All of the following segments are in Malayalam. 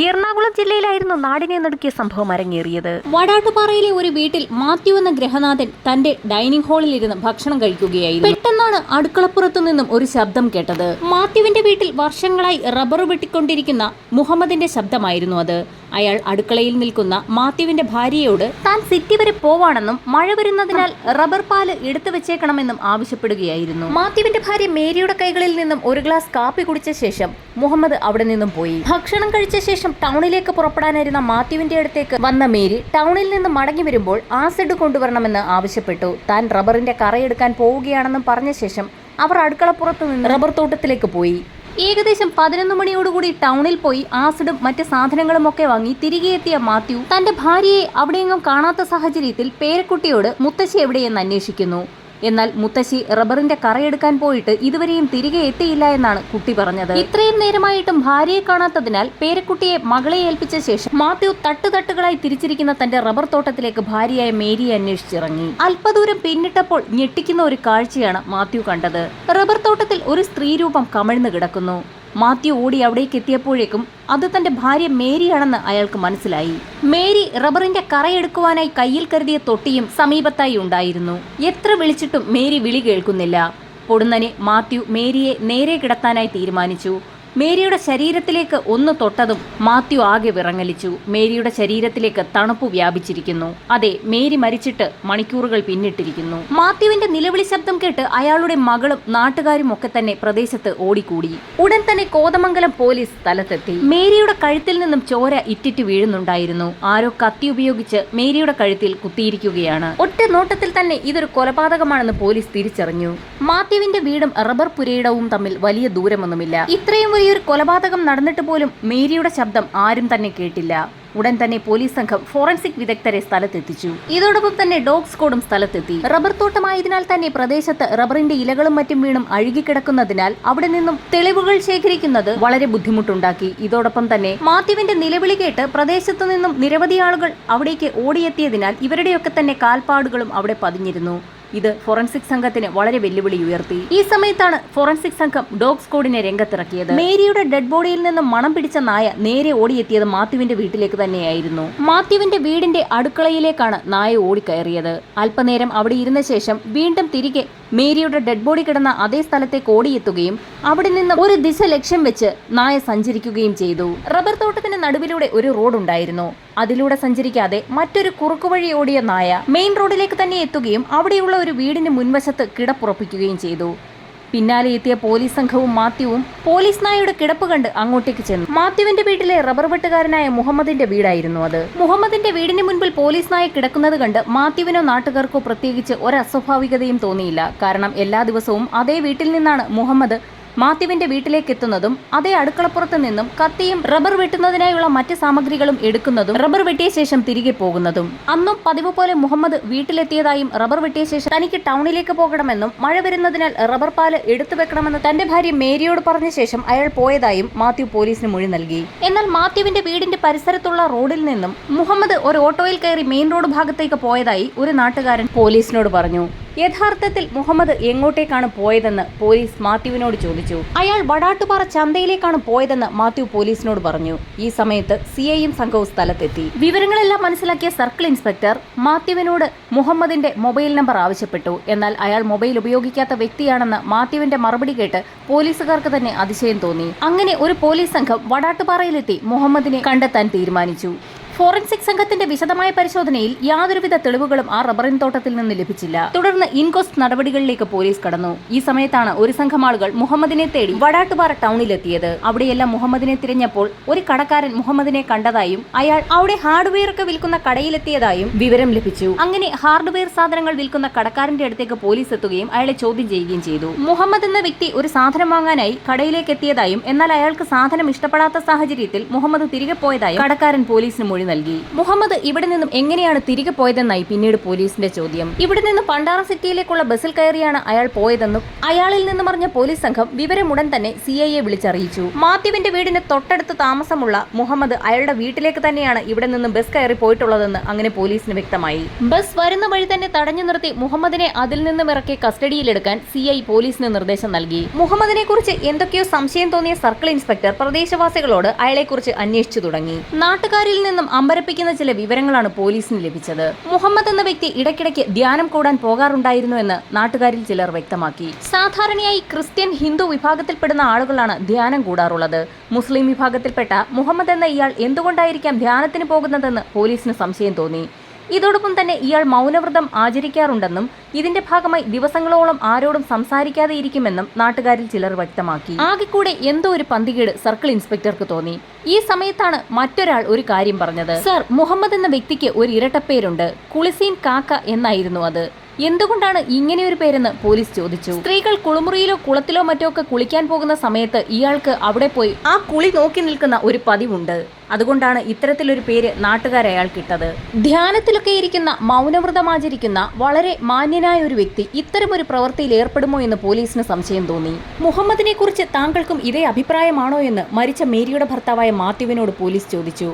എറണാകുളം ജില്ലയിലായിരുന്നു നാടിനെ നടുക്കിയ സംഭവം അരങ്ങേറിയത്. വടാട്ടുപാറയിലെ ഒരു വീട്ടിൽ മാത്യു എന്ന ഗൃഹനാഥൻ തന്റെ ഡൈനിങ് ഹാളിൽ ഇരുന്ന് ഭക്ഷണം കഴിക്കുകയായിരുന്നു. പെട്ടെന്നാണ് അടുക്കളപ്പുറത്തു നിന്നും ഒരു ശബ്ദം കേട്ടത്. മാത്യുവിന്റെ വീട്ടിൽ വർഷങ്ങളായി റബ്ബർ വെട്ടിക്കൊണ്ടിരിക്കുന്ന മുഹമ്മദിന്റെ ശബ്ദമായിരുന്നു അത്. അയാൾ അടുക്കളയിൽ നിൽക്കുന്ന മാത്യുവിന്റെ ഭാര്യയോട് താൻ സിറ്റി വരെ പോവാണെന്നും മഴ വരുന്നതിനാൽ റബ്ബർ പാല് എടുത്തു വെച്ചേക്കണമെന്നും ആവശ്യപ്പെടുകയായിരുന്നു. മാത്യുവിന്റെ ഭാര്യ മേരിയുടെ കൈകളിൽ നിന്നും ഒരു ഗ്ലാസ് കാപ്പി കുടിച്ച ശേഷം മുഹമ്മദ് അവിടെ നിന്നും പോയി. ഭക്ഷണം കഴിച്ച ശേഷം ടൗണിലേക്ക് പുറപ്പെടാനിരുന്ന മാത്യുവിന്റെ അടുത്തേക്ക് വന്ന മേരി ടൗണിൽ നിന്ന് മടങ്ങി വരുമ്പോൾ ആസിഡ് കൊണ്ടുവരണമെന്ന് ആവശ്യപ്പെട്ടു. താൻ റബ്ബറിന്റെ കറയെടുക്കാൻ പോവുകയാണെന്നും പറഞ്ഞ ശേഷം അവർ അടുക്കളപ്പുറത്ത് നിന്ന് റബ്ബർ തോട്ടത്തിലേക്ക് പോയി. ഏകദേശം 11 മണിയോടുകൂടി ടൗണിൽ പോയി ആസിഡും മറ്റ് സാധനങ്ങളും ഒക്കെ വാങ്ങി തിരികെ എത്തിയ മാത്യു തന്റെ ഭാര്യയെ അവിടെയെങ്ങും കാണാത്ത സാഹചര്യത്തിൽ പേരക്കുട്ടിയോട് മുത്തശ്ശി എവിടെയെന്ന് അന്വേഷിക്കുന്നു. എന്നാൽ മുത്തശ്ശി റബ്ബറിന്റെ കറയെടുക്കാൻ പോയിട്ട് ഇതുവരെയും തിരികെ എത്തിയില്ല എന്നാണ് കുട്ടി പറഞ്ഞത്. ഇത്രയും നേരമായിട്ടും ഭാര്യയെ കാണാത്തതിനാൽ പേരക്കുട്ടിയെ മകളെ ഏൽപ്പിച്ച ശേഷം മാത്യു തട്ടുതട്ടുകളായി തിരിച്ചിരിക്കുന്ന തന്റെ റബ്ബർ തോട്ടത്തിലേക്ക് ഭാര്യയായ മേരിയെ അന്വേഷിച്ചിറങ്ങി. അല്പദൂരം പിന്നിട്ടപ്പോൾ ഞെട്ടിക്കുന്ന ഒരു കാഴ്ചയാണ് മാത്യു കണ്ടത്. റബ്ബർ തോട്ടത്തിൽ ഒരു സ്ത്രീരൂപം കമിഴ്ന്നു കിടക്കുന്നു. മാത്യു ഓടി അവിടേക്ക് എത്തിയപ്പോഴേക്കും അത് തന്റെ ഭാര്യ മേരിയാണെന്ന് അയാൾക്ക് മനസ്സിലായി. മേരി റബ്ബറിന്റെ കറയെടുക്കുവാനായി കയ്യിൽ കരുതിയ തൊട്ടിയും സമീപത്തായി ഉണ്ടായിരുന്നു. എത്ര വിളിച്ചിട്ടും മേരി വിളി കേൾക്കുന്നില്ല. പൊടുന്നനെ മാത്യു മേരിയെ നേരെ കിടത്താനായി തീരുമാനിച്ചു. മേരിയുടെ ശരീരത്തിലേക്ക് ഒന്ന് തൊട്ടതും മാത്യു ആകെ വിറങ്ങലിച്ചു. മേരിയുടെ ശരീരത്തിലേക്ക് തണുപ്പ് വ്യാപിച്ചിരിക്കുന്നു. അതെ, മേരി മരിച്ചിട്ട് മണിക്കൂറുകൾ പിന്നിട്ടിരിക്കുന്നു. മാത്യുവിന്റെ നിലവിളി ശബ്ദം കേട്ട് അയാളുടെ മകളും നാട്ടുകാരും ഒക്കെ തന്നെ പ്രദേശത്ത് ഓടിക്കൂടി. ഉടൻ തന്നെ കോതമംഗലം പോലീസ് സ്ഥലത്തെത്തി. മേരിയുടെ കഴുത്തിൽ നിന്നും ചോര ഇറ്റിറ്റ് വീഴുന്നുണ്ടായിരുന്നു. ആരോ കത്തി ഉപയോഗിച്ച് മേരിയുടെ കഴുത്തിൽ കുത്തിയിരിക്കുകയാണ്. ഒറ്റ നോട്ടത്തിൽ തന്നെ ഇതൊരു കൊലപാതകമാണെന്ന് പോലീസ് തിരിച്ചറിഞ്ഞു. മാത്യുവിന്റെ വീടും റബ്ബർ പുരയിടവും തമ്മിൽ വലിയ ദൂരമൊന്നുമില്ല. ഇത്രയും ഒരു കൊലപാതകം നടന്നിട്ട് പോലും മേരിയുടെ ശബ്ദം ആരും തന്നെ കേട്ടില്ല. ഉടൻ തന്നെ പോലീസ് സംഘം ഫോറൻസിക് വിദഗ്ധരെ സ്ഥലത്തെത്തിച്ചു. ഇതോടൊപ്പം തന്നെ ഡോഗ് സ്ക്വാഡും സ്ഥലത്തെത്തി. റബ്ബർ തോട്ടമായതിനാൽ തന്നെ പ്രദേശത്ത് റബ്ബറിന്റെ ഇലകളും മറ്റും വീണും അഴുകിക്കിടക്കുന്നതിനാൽ അവിടെ നിന്നും തെളിവുകൾ ശേഖരിക്കുന്നത് വളരെ ബുദ്ധിമുട്ടുണ്ടാക്കി. ഇതോടൊപ്പം തന്നെ മാത്യുവിന്റെ നിലവിളി കേട്ട് പ്രദേശത്തു നിന്നും നിരവധി ആളുകൾ അവിടേക്ക് ഓടിയെത്തിയതിനാൽ ഇവരുടെയൊക്കെ തന്നെ കാൽപ്പാടുകളും അവിടെ പതിഞ്ഞിരുന്നു. ഇത് ഫോറൻസിക് സംഘത്തിന് വളരെ വെല്ലുവിളി ഉയർത്തി. ഈ സമയത്താണ് ഫോറൻസിക് സംഘം ഡോഗ് സ്ക്വാഡിനെ രംഗത്തിറക്കിയത്. മേരിയുടെ ഡെഡ് ബോഡിയിൽ നിന്നും മണം പിടിച്ച നായ നേരെ ഓടിയെത്തിയത് മാത്യുവിന്റെ വീട്ടിലേക്ക് തന്നെയായിരുന്നു. മാത്യുവിന്റെ വീടിന്റെ അടുക്കളയിലേക്കാണ് നായ ഓടിക്കയറിയത്. അല്പനേരം അവിടെ ഇരുന്ന ശേഷം വീണ്ടും തിരികെ മേരിയുടെ ഡെഡ് ബോഡി കിടന്ന അതേ സ്ഥലത്തേക്ക് ഓടിയെത്തുകയും അവിടെ നിന്ന് ഒരു ദിശ ലക്ഷ്യം വെച്ച് നായ സഞ്ചരിക്കുകയും ചെയ്തു. റബ്ബർ തോട്ടത്തിന്റെ നടുവിലൂടെ ഒരു റോഡ് ഉണ്ടായിരുന്നു. അതിലൂടെ സഞ്ചരിക്കാതെ മറ്റൊരു കുറുക്കുവഴി ഓടിയ നായ മെയിൻ റോഡിലേക്ക് തന്നെ എത്തുകയും അവിടെയുള്ള ഒരു വീടിന് മുൻവശത്ത് കിടപ്പുറപ്പിക്കുകയും ചെയ്തു. പിന്നാലെ എത്തിയ പോലീസ് സംഘവും മാത്യുവും പോലീസ് നായയുടെ കിടപ്പ് കണ്ട് അങ്ങോട്ടേക്ക് ചെന്നു. മാത്യുവിന്റെ വീട്ടിലെ റബ്ബർ വെട്ടുകാരനായ മുഹമ്മദിന്റെ വീടായിരുന്നു അത്. മുഹമ്മദിന്റെ വീടിന് മുൻപിൽ പോലീസ് നായ കിടക്കുന്നത് കണ്ട് മാത്യുവിനോ നാട്ടുകാർക്കോ പ്രത്യേകിച്ച് ഒരു അസ്വാഭാവികതയും തോന്നിയില്ല. കാരണം എല്ലാ ദിവസവും അതേ വീട്ടിൽ നിന്നാണ് മുഹമ്മദ് മാത്യുവിന്റെ വീട്ടിലേക്ക് എത്തുന്നതും അതേ അടുക്കളപ്പുറത്ത് നിന്നും കത്തിയും റബ്ബർ വെട്ടുന്നതിനായുള്ള മറ്റ് സാമഗ്രികളും എടുക്കുന്നതും റബ്ബർ വെട്ടിയ ശേഷം തിരികെ പോകുന്നതും. അന്നും പതിവ് പോലെ മുഹമ്മദ് വീട്ടിലെത്തിയതായും റബ്ബർ വെട്ടിയ ശേഷം തനിക്ക് ടൗണിലേക്ക് പോകണമെന്നും മഴ വരുന്നതിനാൽ റബ്ബർ പാല് എടുത്തു വെക്കണമെന്ന് തന്റെ ഭാര്യ മേരിയോട് പറഞ്ഞ ശേഷം അയാൾ പോയതായും മാത്യു പോലീസിന് മൊഴി നൽകി. എന്നാൽ മാത്യുവിന്റെ വീടിന്റെ പരിസരത്തുള്ള റോഡിൽ നിന്നും മുഹമ്മദ് ഒരു ഓട്ടോയിൽ കയറി മെയിൻ റോഡ് ഭാഗത്തേക്ക് പോയതായി ഒരു നാട്ടുകാരൻ പോലീസിനോട് പറഞ്ഞു. യഥാർത്ഥത്തിൽ മുഹമ്മദ് എങ്ങോട്ടേക്കാണ് പോയതെന്ന് പോലീസ് മാത്യുവിനോട് ചോദിച്ചു. അയാൾ വടാട്ടുപാറ ചന്തയിലേക്കാണ് പോയതെന്ന് മാത്യു പോലീസിനോട് പറഞ്ഞു. ഈ സമയത്ത് സിഐയും സംഘവും സ്ഥലത്തെത്തി. വിവരങ്ങളെല്ലാം മനസ്സിലാക്കിയ സർക്കിൾ ഇൻസ്പെക്ടർ മാത്യുവിനോട് മുഹമ്മദിന്റെ മൊബൈൽ നമ്പർ ആവശ്യപ്പെട്ടു. എന്നാൽ അയാൾ മൊബൈൽ ഉപയോഗിക്കാത്ത വ്യക്തിയാണെന്ന് മാത്യുവിന്റെ മറുപടി കേട്ട് പോലീസുകാർക്ക് തന്നെ അതിശയം തോന്നി. അങ്ങനെ ഒരു പോലീസ് സംഘം വടാട്ടുപാറയിലെത്തി മുഹമ്മദിനെ കണ്ടെത്താൻ തീരുമാനിച്ചു. ഫോറൻസിക് സംഘത്തിന്റെ വിശദമായ പരിശോധനയിൽ യാതൊരുവിധ തെളിവുകളും ആ റബ്ബറിൻ തോട്ടത്തിൽ നിന്ന് ലഭിച്ചില്ല. തുടർന്ന് ഇൻക്വസ്റ്റ് നടപടികളിലേക്ക് പോലീസ് കടന്നു. ഈ സമയത്താണ് ഒരു സംഘം ആളുകൾ മുഹമ്മദിനെ തേടി വടാട്ടുപാറ ടൗണിലെത്തിയത്. അവിടെയെല്ലാം മുഹമ്മദിനെ തിരഞ്ഞപ്പോൾ ഒരു കടക്കാരൻ മുഹമ്മദിനെ കണ്ടതായും അയാൾ അവിടെ ഹാർഡ്വെയർ ഒക്കെ വിൽക്കുന്ന കടയിലെത്തിയതായും വിവരം ലഭിച്ചു. അങ്ങനെ ഹാർഡ്വെയർ സാധനങ്ങൾ വിൽക്കുന്ന കടക്കാരന്റെ അടുത്തേക്ക് പോലീസ് എത്തുകയും അയാളെ ചോദ്യം ചെയ്യുകയും ചെയ്തു. മുഹമ്മദ് എന്ന വ്യക്തി ഒരു സാധനം വാങ്ങാനായി കടയിലേക്ക് എത്തിയതായും എന്നാൽ അയാൾക്ക് സാധനം ഇഷ്ടപ്പെടാത്ത സാഹചര്യത്തിൽ മുഹമ്മദ് തിരികെ പോയതായും കടക്കാരൻ പോലീസിന് മൊഴി മൊഴി നൽകി. മുഹമ്മദ് ഇവിടെ നിന്നും എങ്ങനെയാണ് തിരികെ പോയതെന്നായി പിന്നീട് പോലീസിന്റെ ചോദ്യം. ഇവിടെ നിന്ന് പണ്ടാറ സിറ്റിയിലേക്കുള്ള ബസ്സിൽ കയറിയാണ് അയാൾ പോയതെന്നും അയാളിൽ നിന്നും അറിഞ്ഞ പോലീസ് സംഘം വിവരമുടൻ തന്നെ CIയെ വിളിച്ചറിയിച്ചു. മാത്യുവിന്റെ വീടിന് തൊട്ടടുത്ത് താമസമുള്ള മുഹമ്മദ് അയാളുടെ വീട്ടിലേക്ക് തന്നെയാണ് ഇവിടെ നിന്നും ബസ് കയറി പോയിട്ടുള്ളതെന്ന് അങ്ങനെ പോലീസിന് വ്യക്തമായി. ബസ് വരുന്ന വഴി തന്നെ തടഞ്ഞു നിർത്തി മുഹമ്മദിനെ അതിൽ നിന്നും ഇറക്കി കസ്റ്റഡിയിലെടുക്കാൻ CI പോലീസിന് നിർദ്ദേശം നൽകി. മുഹമ്മദിനെ കുറിച്ച് എന്തൊക്കെയോ സംശയം തോന്നിയ സർക്കിൾ ഇൻസ്പെക്ടർ പ്രദേശവാസികളോട് അയാളെക്കുറിച്ച് അന്വേഷിച്ചു തുടങ്ങി. നാട്ടുകാരിൽ നിന്നും അമ്പരപ്പിക്കുന്ന ചില വിവരങ്ങളാണ് പോലീസിന് ലഭിച്ചത്. മുഹമ്മദ് എന്ന വ്യക്തി ഇടയ്ക്കിടയ്ക്ക് ധ്യാനം കൂടാൻ പോകാറുണ്ടായിരുന്നു എന്ന് നാട്ടുകാരിൽ ചിലർ വ്യക്തമാക്കി. സാധാരണയായി ക്രിസ്ത്യൻ, ഹിന്ദു വിഭാഗത്തിൽപ്പെടുന്ന ആളുകളാണ് ധ്യാനം കൂടാറുള്ളത്. മുസ്ലിം വിഭാഗത്തിൽപ്പെട്ട മുഹമ്മദ് എന്ന ഇയാൾ എന്തുകൊണ്ടായിരിക്കാം ധ്യാനത്തിന് പോകുന്നതെന്ന് പോലീസിന് സംശയം തോന്നി. ഇതോടൊപ്പം തന്നെ ഇയാൾ മൗനവ്രതം ആചരിക്കാറുണ്ടെന്നും ഇതിന്റെ ഭാഗമായി ദിവസങ്ങളോളം ആരോടും സംസാരിക്കാതെ ഇരിക്കുമെന്നും നാട്ടുകാരിൽ ചിലർ വ്യക്തമാക്കി. ആകെക്കൂടെ എന്തോ ഒരു പന്തികേട് സർക്കിൾ ഇൻസ്പെക്ടർക്ക് തോന്നി. ഈ സമയത്താണ് മറ്റൊരാൾ ഒരു കാര്യം പറഞ്ഞത്. സർ, മുഹമ്മദ് എന്ന വ്യക്തിക്ക് ഒരു ഇരട്ടപ്പേരുണ്ട്. കുളിസീൻ കാക്ക എന്നായിരുന്നു അത്. എന്തുകൊണ്ടാണ് ഇങ്ങനെയൊരു പേരെന്ന് പോലീസ് ചോദിച്ചു. സ്ത്രീകൾ കുളിമുറിയിലോ കുളത്തിലോ മറ്റോ ഒക്കെ കുളിക്കാൻ പോകുന്ന സമയത്ത് ഇയാൾക്ക് അവിടെ പോയി ആ കുളി നോക്കി നിൽക്കുന്ന ഒരു പതിവുണ്ട്. അതുകൊണ്ടാണ് ഇത്തരത്തിലൊരു പേര് നാട്ടുകാരയാൾക്കിട്ടത്. ധ്യാനത്തിലൊക്കെ ഇരിക്കുന്ന, മൗനവ്രതമാചരിക്കുന്ന വളരെ മാന്യനായ ഒരു വ്യക്തി ഇത്തരമൊരു പ്രവൃത്തിയിൽ ഏർപ്പെടുമോ എന്ന് പോലീസിന് സംശയം തോന്നി. മുഹമ്മദിനെ കുറിച്ച് താങ്കൾക്കും ഇതേ അഭിപ്രായമാണോ എന്ന് മരിച്ച മേരിയുടെ ഭർത്താവായ മാത്യുവിനോട് പോലീസ് ചോദിച്ചു.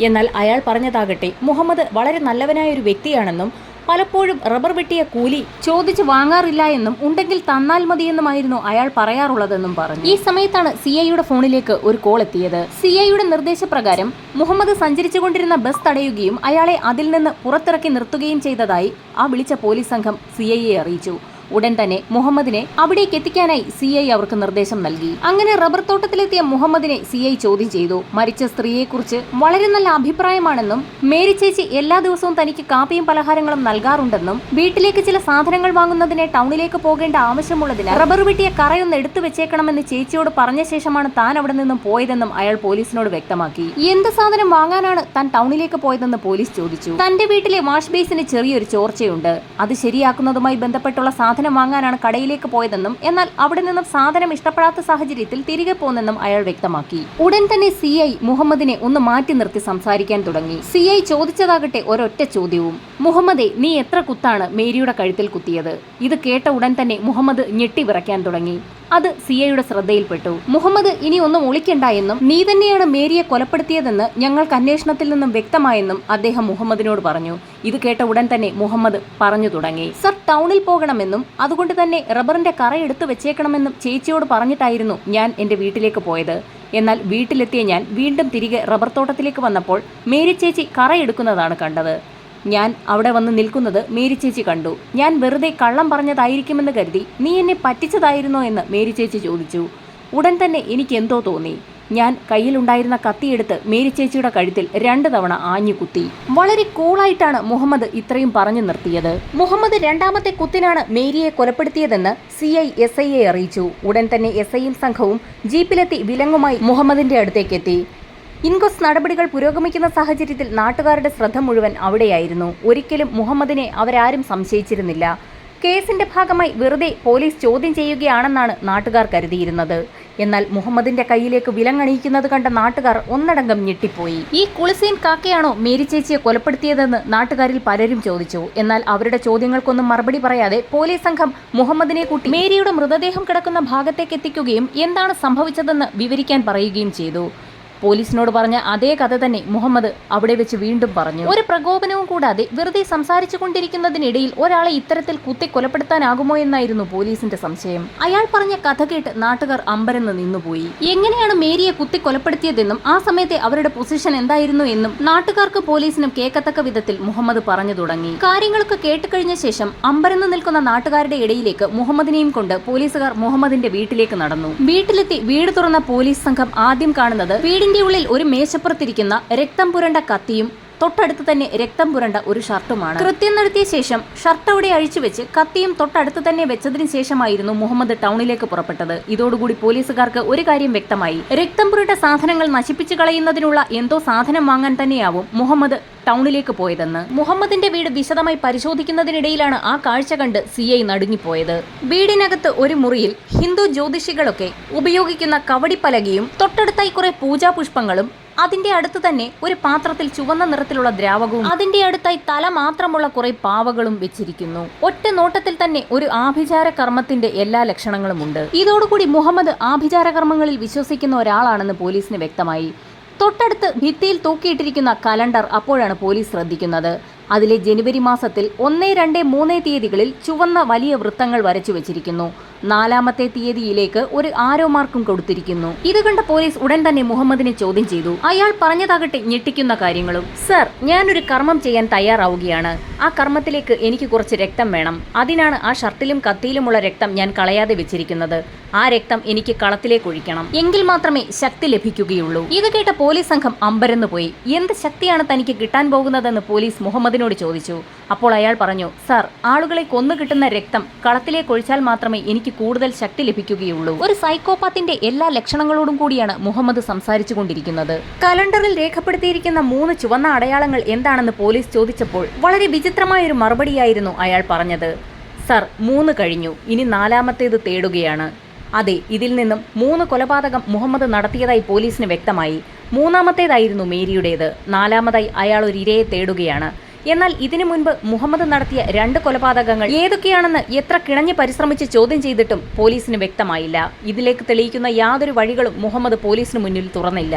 എന്നാൽ അയാൾ പറഞ്ഞതാകട്ടെ മുഹമ്മദ് വളരെ നല്ലവനായ ഒരു വ്യക്തിയാണെന്നും പലപ്പോഴും റബ്ബർ വെട്ടിയ കൂലി ചോദിച്ചു വാങ്ങാറില്ല എന്നും ഉണ്ടെങ്കിൽ തന്നാൽ മതിയെന്നുമായിരുന്നു അയാൾ പറയാറുള്ളതെന്നും പറഞ്ഞു. ഈ സമയത്താണ് CIയുടെ ഫോണിലേക്ക് ഒരു കോൾ എത്തിയത്. CIയുടെ നിർദ്ദേശപ്രകാരം മുഹമ്മദ് സഞ്ചരിച്ചുകൊണ്ടിരുന്ന ബസ് തടയുകയും അയാളെ അതിൽ നിന്ന് പുറത്തിറക്കി നിർത്തുകയും ചെയ്തതായി ആ വിളിച്ച പോലീസ് സംഘം CIയെ അറിയിച്ചു. ഉടൻ തന്നെ മുഹമ്മദിനെ അവിടേക്ക് എത്തിക്കാനായി CI അവർക്ക് നിർദ്ദേശം നൽകി. അങ്ങനെ റബ്ബർ തോട്ടത്തിലെത്തിയ മുഹമ്മദിനെ CI ചോദ്യം ചെയ്തു. മരിച്ച സ്ത്രീയെക്കുറിച്ച് വളരെ നല്ല അഭിപ്രായമാണെന്നും മേരി ചേച്ചി എല്ലാ ദിവസവും തനിക്ക് കാപ്പിയും പലഹാരങ്ങളും നൽകാറുണ്ടെന്നും വീട്ടിലേക്ക് ചില സാധനങ്ങൾ വാങ്ങുന്നതിനെ ടൗണിലേക്ക് പോകേണ്ട ആവശ്യമുള്ളതിനാൽ റബ്ബർ വെട്ടിയ കറയൊന്ന് എടുത്തു വെച്ചേക്കണമെന്ന് ചേച്ചിയോട് പറഞ്ഞ ശേഷമാണ് താൻ അവിടെ നിന്നും പോയതെന്നും അയാൾ പോലീസിനോട് വ്യക്തമാക്കി. എന്ത് സാധനം വാങ്ങാനാണ് താൻ ടൗണിലേക്ക് പോയതെന്ന് പോലീസ് ചോദിച്ചു. തന്റെ വീട്ടിലെ വാഷ് ബേസിന് ചെറിയൊരു ചോർച്ചയുണ്ട്. അത് ശരിയാക്കുന്നതുമായി ബന്ധപ്പെട്ടുള്ള സാധനം വാങ്ങാനാണ് കടയിലേക്ക് പോയതെന്നും എന്നാൽ അവിടെ നിന്നും സാധനം ഇഷ്ടപ്പെടാത്ത സാഹചര്യത്തിൽ തിരികെ പോന്നെന്നും അയാൾ വ്യക്തമാക്കി. ഉടൻ തന്നെ CI മുഹമ്മദിനെ ഒന്ന് മാറ്റി നിർത്തി സംസാരിക്കാൻ തുടങ്ങി. CI ചോദിച്ചതാകട്ടെ ഒരൊറ്റ ചോദ്യവും. മുഹമ്മദേ, നീ എത്ര കുത്താണ് മേരിയുടെ കഴുത്തിൽ കുത്തിയത്? ഇത് കേട്ട ഉടൻ തന്നെ മുഹമ്മദ് ഞെട്ടി വിറയ്ക്കാൻ തുടങ്ങി. അത് CIയുടെ ശ്രദ്ധയിൽപ്പെട്ടു. മുഹമ്മദ്, ഇനി ഒന്നും ഒളിക്കണ്ട എന്നും നീ തന്നെയാണ് മേരിയെ കൊലപ്പെടുത്തിയതെന്ന് ഞങ്ങൾക്ക് അന്വേഷണത്തിൽ നിന്നും വ്യക്തമായെന്നും അദ്ദേഹം മുഹമ്മദിനോട് പറഞ്ഞു. ഇത് കേട്ട ഉടൻ തന്നെ മുഹമ്മദ് പറഞ്ഞു തുടങ്ങി. സർ, ടൗണിൽ പോകണമെന്നും അതുകൊണ്ട് തന്നെ റബ്ബറിന്റെ കറ എടുത്തു വെച്ചേക്കണമെന്നും ചേച്ചിയോട് പറഞ്ഞിട്ടായിരുന്നു ഞാൻ എന്റെ വീട്ടിലേക്ക് പോയത്. എന്നാൽ വീട്ടിലെത്തിയ ഞാൻ വീണ്ടും തിരികെ റബ്ബർ തോട്ടത്തിലേക്ക് വന്നപ്പോൾ മേരി ചേച്ചി കറ എടുക്കുന്നതാണ് കണ്ടത്. ഞാൻ അവിടെ വന്ന് നിൽക്കുന്നത് മേരി ചേച്ചി കണ്ടു. ഞാൻ വെറുതെ കള്ളം പറഞ്ഞതായിരിക്കുമെന്ന് കരുതി നീ എന്നെ പറ്റിച്ചതായിരുന്നോ എന്ന് മേരി ചേച്ചി ചോദിച്ചു. ഉടൻ തന്നെ എനിക്ക് എന്തോ തോന്നി. ഞാൻ കയ്യിലുണ്ടായിരുന്ന കത്തിയെടുത്ത് മേരി ചേച്ചിയുടെ കഴുത്തിൽ 2 തവണ ആഞ്ഞു കുത്തി. വളരെ കൂളായിട്ടാണ് മുഹമ്മദ് ഇത്രയും പറഞ്ഞു നിർത്തിയത്. മുഹമ്മദ് രണ്ടാമത്തെ കുത്തിനാണ് മേരിയെ കൊലപ്പെടുത്തിയതെന്ന് CI SIയെ അറിയിച്ചു. ഉടൻ തന്നെ SIയും സംഘവും ജീപ്പിലെത്തി വിലങ്ങുമായി മുഹമ്മദിന്റെ അടുത്തേക്കെത്തി. ഇൻക്വസ്റ്റ് നടപടികൾ പുരോഗമിക്കുന്ന സാഹചര്യത്തിൽ നാട്ടുകാരുടെ ശ്രദ്ധ മുഴുവൻ അവിടെയായിരുന്നു. ഒരിക്കലും മുഹമ്മദിനെ അവരാരും സംശയിച്ചിരുന്നില്ല. കേസിന്റെ ഭാഗമായി വെറുതെ പോലീസ് ചോദ്യം ചെയ്യുകയാണെന്നാണ് നാട്ടുകാർ കരുതിയിരുന്നത്. എന്നാൽ മുഹമ്മദിന്റെ കയ്യിലേക്ക് വിലങ്ങണിയിക്കുന്നത് കണ്ട നാട്ടുകാർ ഒന്നടങ്കം ഞെട്ടിപ്പോയി. ഈ കുളിസീൻ കാക്കയാണോ മേരി ചേച്ചിയെ കൊലപ്പെടുത്തിയതെന്ന് നാട്ടുകാരിൽ പലരും ചോദിച്ചു. എന്നാൽ അവരുടെ ചോദ്യങ്ങൾക്കൊന്നും മറുപടി പറയാതെ പോലീസ് സംഘം മുഹമ്മദിനെ കൂട്ടി മേരിയുടെ മൃതദേഹം കിടക്കുന്ന ഭാഗത്തേക്ക് എത്തിക്കുകയും എന്താണ് സംഭവിച്ചതെന്ന് വിവരിക്കാൻ പറയുകയും ചെയ്തു. പോലീസിനോട് പറഞ്ഞ അതേ കഥ തന്നെ മുഹമ്മദ് അവിടെ വെച്ച് വീണ്ടും പറഞ്ഞു. ഒരു പ്രകോപനവും കൂടാതെ വെറുതെ സംസാരിച്ചു കൊണ്ടിരിക്കുന്നതിനിടയിൽ ഒരാളെ ഇത്തരത്തിൽ കുത്തി കൊലപ്പെടുത്താനാകുമോ എന്നായിരുന്നു പോലീസിന്റെ സംശയം. അയാൾ പറഞ്ഞ കഥ കേട്ട് നാട്ടുകാർ അമ്പരന്ന് നിന്നുപോയി. എങ്ങനെയാണ് മേരിയെ കുത്തി കൊലപ്പെടുത്തിയതെന്നും ആ സമയത്തെ അവരുടെ പൊസിഷൻ എന്തായിരുന്നു എന്നും നാട്ടുകാർക്ക് പോലീസിനും കേൾക്കത്തക്ക വിധത്തിൽ മുഹമ്മദ് പറഞ്ഞു തുടങ്ങി. കാര്യങ്ങളൊക്കെ കേട്ടുകഴിഞ്ഞ ശേഷം അമ്പരന്ന് നിൽക്കുന്ന നാട്ടുകാരുടെ ഇടയിലേക്ക് മുഹമ്മദിനെയും കൊണ്ട് പോലീസുകാർ മുഹമ്മദിന്റെ വീട്ടിലേക്ക് നടന്നു. വീട്ടിലെത്തി വീട് തുറന്ന പോലീസ് സംഘം ആദ്യം കാണുന്നത് വീടിന്റെ ഉള്ളിൽ ഒരു മേശപ്പുറത്തിരിക്കുന്ന രക്തം പുരണ്ട കത്തിയും തൊട്ടടുത്ത് തന്നെ രക്തം പുരണ്ട ഒരു ഷർട്ടുമാണ്. കൃത്യം നടത്തിയ ശേഷം ഷർട്ട് അവിടെ അഴിച്ചുവെച്ച് കത്തിയും തൊട്ടടുത്ത് തന്നെ വെച്ചതിന് ശേഷമായിരുന്നു മുഹമ്മദ് ടൗണിലേക്ക് പുറപ്പെട്ടത്. ഇതോടുകൂടി പോലീസുകാർക്ക് ഒരു കാര്യം വ്യക്തമായി. രക്തം പുരണ്ട സാധനങ്ങൾ നശിപ്പിച്ചു കളയുന്നതിനുള്ള എന്തോ സാധനം വാങ്ങാൻ തന്നെയാവും മുഹമ്മദ് ടൗണിലേക്ക് പോയതെന്ന്. മുഹമ്മദിന്റെ വീട് വിശദമായി പരിശോധിക്കുന്നതിനിടയിലാണ് ആ കാഴ്ച കണ്ട് CI നടുങ്ങിപ്പോയത്. വീടിനകത്ത് ഒരു മുറിയിൽ ഹിന്ദു ജ്യോതിഷികളൊക്കെ ഉപയോഗിക്കുന്ന കവടിപ്പലകയും തൊട്ടടുത്തായി കുറെ പൂജാപുഷ്പങ്ങളും അതിന്റെ അടുത്ത് തന്നെ ഒരു പാത്രത്തിൽ ചുവന്ന നിറത്തിലുള്ള ദ്രാവകവും അതിന്റെ അടുത്തായി തല മാത്രമുള്ള കുറെ പാവകളും വെച്ചിരിക്കുന്നു. ഒറ്റ നോട്ടത്തിൽ തന്നെ ഒരു ആഭിചാര കർമ്മത്തിന്റെ എല്ലാ ലക്ഷണങ്ങളുമുണ്ട്. ഇതോടുകൂടി മുഹമ്മദ് ആഭിചാര കർമ്മങ്ങളിൽ വിശ്വസിക്കുന്ന ഒരാളാണെന്ന് പോലീസിന് വ്യക്തമായി. തൊട്ടടുത്ത് ഭിത്തിയിൽ തൂക്കിയിട്ടിരിക്കുന്ന കലണ്ടർ അപ്പോഴാണ് പോലീസ് ശ്രദ്ധിക്കുന്നത്. അതിലെ ജനുവരി മാസത്തിൽ 1, 2, 3 തീയതികളിൽ ചുവന്ന വലിയ വൃത്തങ്ങൾ വരച്ചു വെച്ചിരിക്കുന്നു. 4-ാമത്തെ തീയതിയിലേക്ക് ഒരു ആരോ മാർക്കും കൊടുത്തിരിക്കുന്നു. ഇത് കണ്ട പോലീസ് ഉടൻ തന്നെ മുഹമ്മദിനെ ചോദ്യം ചെയ്തു. അയാൾ പറഞ്ഞതാകട്ടെ ഞെട്ടിക്കുന്ന കാര്യങ്ങളും. സർ, ഞാനൊരു കർമ്മം ചെയ്യാൻ തയ്യാറാവുകയാണ്. ആ കർമ്മത്തിലേക്ക് എനിക്ക് കുറച്ച് രക്തം വേണം. അതിനാണ് ആ ഷർട്ടിലും കത്തിയിലുമുള്ള രക്തം ഞാൻ കളയാതെ വെച്ചിരിക്കുന്നത്. ആ രക്തം എനിക്ക് കളത്തിലേക്ക് ഒഴിക്കണം. എങ്കിൽ മാത്രമേ ശക്തി ലഭിക്കുകയുള്ളൂ. ഇത് കേട്ട പോലീസ് സംഘം അമ്പരന്നു പോയി. എന്ത് ശക്തിയാണ് തനിക്ക് കിട്ടാൻ പോകുന്നതെന്ന് പോലീസ് മുഹമ്മദിനോട് ചോദിച്ചു. അപ്പോൾ അയാൾ പറഞ്ഞു, സർ, ആളുകളെ കൊന്നു കിട്ടുന്ന രക്തം കളത്തിലേക്ക് ഒഴിച്ചാൽ മാത്രമേ എനിക്ക് കൂടുതൽ ശക്തി ലഭിക്കുകയുള്ളൂ. ഒരു സൈക്കോപാത്തിന്റെ എല്ലാ ലക്ഷണങ്ങളോടും കൂടിയാണ് മുഹമ്മദ് സംസാരിച്ചു കൊണ്ടിരിക്കുന്നത്. കലണ്ടറിൽ രേഖപ്പെടുത്തിയിരിക്കുന്ന 3 ചുവന്ന അടയാളങ്ങൾ എന്താണെന്ന് പോലീസ് ചോദിച്ചപ്പോൾ വളരെ വിചിത്രമായൊരു മറുപടിയായിരുന്നു അയാൾ പറഞ്ഞത്. സർ, 3 കഴിഞ്ഞു, ഇനി 4-ാമത്തേത് തേടുകയാണ്. അതെ, ഇതിൽ നിന്നും 3 കൊലപാതകം മുഹമ്മദ് നടത്തിയതായി പോലീസിന് വ്യക്തമായി. 3-ാമത്തേതായിരുന്നു മേരിയുടേത്. 4-ാമതായി അയാൾ ഒരു ഇരയെ തേടുകയാണ്. എന്നാൽ ഇതിനു മുൻപ് മുഹമ്മദ് നടത്തിയ 2 കൊലപാതകങ്ങൾ ഏതൊക്കെയാണെന്ന് എത്ര കിണഞ്ഞ് പരിശ്രമിച്ച് ചോദ്യം ചെയ്തിട്ടും പോലീസിന് വ്യക്തമായില്ല. ഇതിലേക്ക് തെളിയിക്കുന്ന യാതൊരു വഴികളും മുഹമ്മദ് പോലീസിന് മുന്നിൽ തുറന്നില്ല.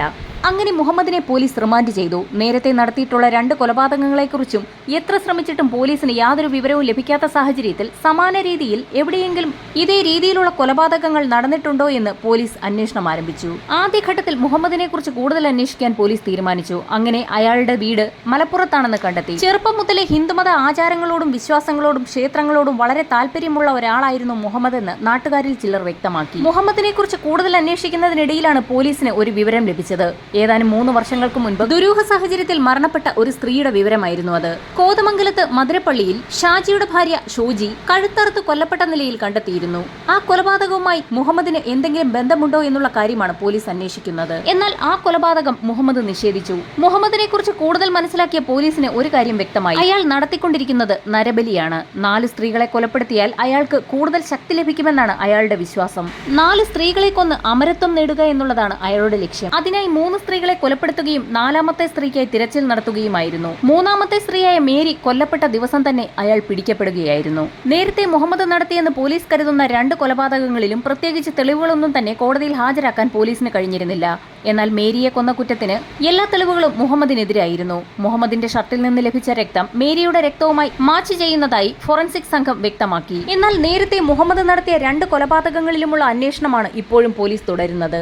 അങ്ങനെ മുഹമ്മദിനെ പോലീസ് റിമാൻഡ് ചെയ്തു. നേരത്തെ നടത്തിയിട്ടുള്ള 2 കൊലപാതകങ്ങളെക്കുറിച്ചും എത്ര ശ്രമിച്ചിട്ടും പോലീസിന് യാതൊരു വിവരവും ലഭിക്കാത്ത സാഹചര്യത്തിൽ സമാന രീതിയിൽ എവിടെയെങ്കിലും ഇതേ രീതിയിലുള്ള കൊലപാതകങ്ങൾ നടന്നിട്ടുണ്ടോ എന്ന് പോലീസ് അന്വേഷണം ആരംഭിച്ചു. ആദ്യഘട്ടത്തിൽ മുഹമ്മദിനെ കുറിച്ച് കൂടുതൽ അന്വേഷിക്കാൻ പോലീസ് തീരുമാനിച്ചു. അങ്ങനെ അയാളുടെ വീട് മലപ്പുറത്താണെന്ന് കണ്ടെത്തി. ചെറുപ്പം മുതലേ ഹിന്ദുമത ആചാരങ്ങളോടും വിശ്വാസങ്ങളോടും ക്ഷേത്രങ്ങളോടും വളരെ താല്പര്യമുള്ള ഒരാളായിരുന്നു മുഹമ്മദ് എന്ന് നാട്ടുകാരിൽ ചിലർ വ്യക്തമാക്കി. മുഹമ്മദിനെ കുറിച്ച് കൂടുതൽ അന്വേഷിക്കുന്നതിനിടയിലാണ് പോലീസിന് ഒരു വിവരം ലഭിച്ചത്. ഏതാനും 3 വർഷങ്ങൾക്ക് മുൻപ് ദുരൂഹ സാഹചര്യത്തിൽ മരണപ്പെട്ട ഒരു സ്ത്രീയുടെ വിവരമായിരുന്നു അത്. കോതമംഗലത്ത് മധുരപ്പള്ളിയിൽ ഷാജിയുടെ ഭാര്യ ഷോജി കഴുത്തറുത്ത് കൊല്ലപ്പെട്ട നിലയിൽ കണ്ടെത്തിയിരുന്നു. ആ കൊലപാതകവുമായി മുഹമ്മദിന് എന്തെങ്കിലും ബന്ധമുണ്ടോ എന്നുള്ള കാര്യമാണ് പോലീസ് അന്വേഷിക്കുന്നത്. എന്നാൽ ആ കൊലപാതകം മുഹമ്മദ് നിഷേധിച്ചു. മുഹമ്മദിനെ കുറിച്ച് കൂടുതൽ മനസ്സിലാക്കിയ പോലീസിന് ഒരു കാര്യം വ്യക്തമായി. അയാൾ നടത്തിക്കൊണ്ടിരിക്കുന്നത് നരബലിയാണ്. 4 സ്ത്രീകളെ കൊലപ്പെടുത്തിയാൽ അയാൾക്ക് കൂടുതൽ ശക്തി ലഭിക്കുമെന്നാണ് അയാളുടെ വിശ്വാസം. 4 സ്ത്രീകളെ കൊന്ന് അമരത്വം നേടുക എന്നുള്ളതാണ് അയാളുടെ ലക്ഷ്യം. അതിനായി 3 സ്ത്രീകളെ കൊലപ്പെടുത്തുകയും 4-ാമത്തെ സ്ത്രീക്കായി തിരച്ചിൽ നടത്തുകയുമായിരുന്നു. 3-ാമത്തെ സ്ത്രീയായ മേരി കൊല്ലപ്പെട്ട ദിവസം തന്നെ അയാൾ പിടിക്കപ്പെടുകയായിരുന്നു. നേരത്തെ മുഹമ്മദ് നടത്തിയെന്ന് പോലീസ് കരുതുന്ന 2 കൊലപാതകങ്ങളിലും പ്രത്യേകിച്ച് തെളിവുകളൊന്നും തന്നെ കോടതിയിൽ ഹാജരാക്കാൻ പോലീസിന് കഴിഞ്ഞിരുന്നില്ല. എന്നാൽ മേരിയെ കൊന്ന കുറ്റത്തിന് എല്ലാ തെളിവുകളും മുഹമ്മദിനെതിരായിരുന്നു. മുഹമ്മദിന്റെ ഷർട്ടിൽ നിന്ന് ലഭിച്ച രക്തം മേരിയുടെ രക്തവുമായി മാച്ച് ചെയ്യുന്നതായി ഫോറൻസിക് സംഘം വ്യക്തമാക്കി. എന്നാൽ നേരത്തെ മുഹമ്മദ് നടത്തിയ 2 കൊലപാതകങ്ങളിലുമുള്ള അന്വേഷണമാണ് ഇപ്പോഴും പോലീസ് തുടരുന്നത്.